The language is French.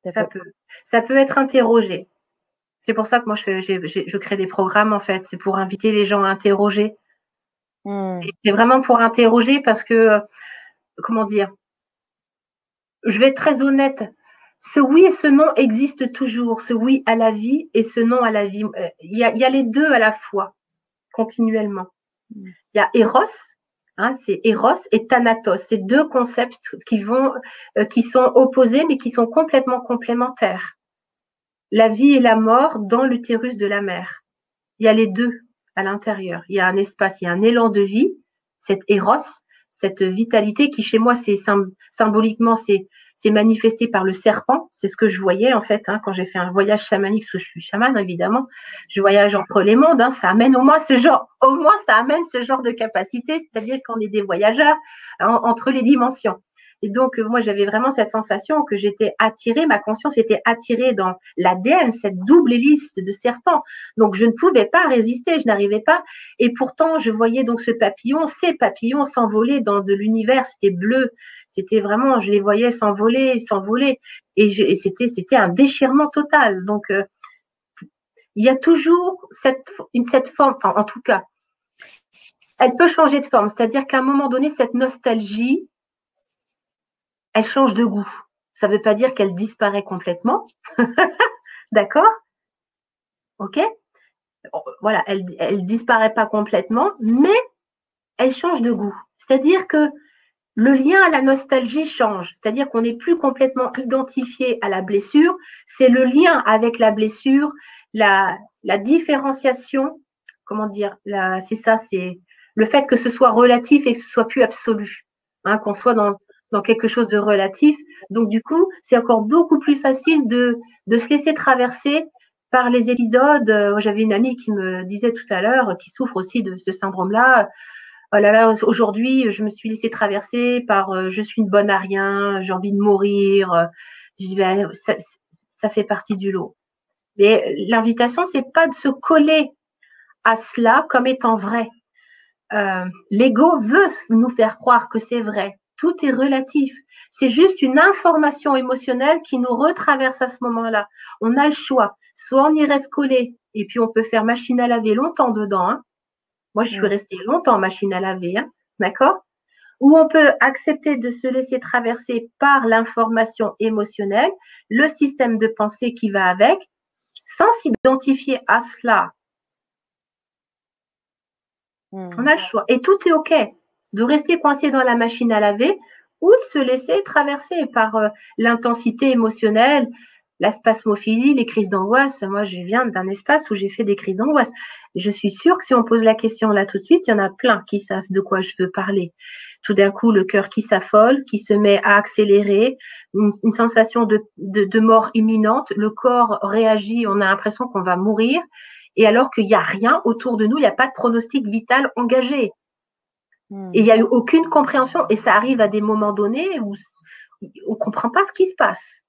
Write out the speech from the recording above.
Ça peut, ça peut être interrogé. C'est pour ça que moi, je crée des programmes, en fait. C'est pour inviter les gens à interroger. C'est vraiment pour interroger parce que, comment dire, je vais être très honnête. Ce oui et ce non existent toujours. Ce oui à la vie et ce non à la vie. Il y a les deux à la fois, continuellement. Il y a Eros, hein, c'est Eros et Thanatos. C'est deux concepts qui sont opposés mais qui sont complètement complémentaires. La vie et la mort dans l'utérus de la mère. Il y a les deux à l'intérieur. Il y a un espace, il y a un élan de vie, cette Eros, cette vitalité qui chez moi, symboliquement, c'est manifesté par le serpent. C'est ce que je voyais en fait quand j'ai fait un voyage chamanique, parce que je suis chamane évidemment. Je voyage entre les mondes. Ça amène au moins ça amène ce genre de capacité, c'est-à-dire qu'on est des voyageurs entre les dimensions. Et donc, moi, j'avais vraiment cette sensation que j'étais attirée, ma conscience était attirée dans l'ADN, cette double hélice de serpent. Donc, je ne pouvais pas résister, je n'arrivais pas. Et pourtant, je voyais donc ces papillons s'envoler dans de l'univers, c'était bleu. C'était vraiment, je les voyais s'envoler, s'envoler. Et c'était un déchirement total. Donc, il y a toujours cette forme, enfin, en tout cas, elle peut changer de forme. C'est-à-dire qu'à un moment donné, cette nostalgie, elle change de goût. Ça ne veut pas dire qu'elle disparaît complètement. D'accord? OK? Voilà, elle disparaît pas complètement, mais elle change de goût. C'est-à-dire que le lien à la nostalgie change. C'est-à-dire qu'on n'est plus complètement identifié à la blessure. C'est le lien avec la blessure, la différenciation, comment dire, c'est ça, c'est le fait que ce soit relatif et que ce soit plus absolu, qu'on soit dans quelque chose de relatif. Donc du coup, c'est encore beaucoup plus facile de se laisser traverser par les épisodes. J'avais une amie qui me disait tout à l'heure, qui souffre aussi de ce syndrome-là. Oh là là, aujourd'hui, je me suis laissée traverser par je suis une bonne à rien, j'ai envie de mourir. Je dis, ben, ça fait partie du lot. Mais l'invitation, c'est pas de se coller à cela comme étant vrai. L'ego veut nous faire croire que c'est vrai. Tout est relatif. C'est juste une information émotionnelle qui nous retraverse à ce moment-là. On a le choix. Soit on y reste collé et puis on peut faire machine à laver longtemps dedans. Moi, je suis restée longtemps machine à laver, d'accord? Ou on peut accepter de se laisser traverser par l'information émotionnelle, le système de pensée qui va avec, sans s'identifier à cela. On a le choix. Et tout est OK. De rester coincé dans la machine à laver ou de se laisser traverser par l'intensité émotionnelle, la spasmophilie, les crises d'angoisse. Moi, je viens d'un espace où j'ai fait des crises d'angoisse. Je suis sûre que si on pose la question là tout de suite, il y en a plein qui savent de quoi je veux parler. Tout d'un coup, le cœur qui s'affole, qui se met à accélérer, une sensation de mort imminente. Le corps réagit, on a l'impression qu'on va mourir. Et alors qu'il n'y a rien autour de nous, il n'y a pas de pronostic vital engagé. Et il n'y a eu aucune compréhension. Et ça arrive à des moments donnés où on ne comprend pas ce qui se passe.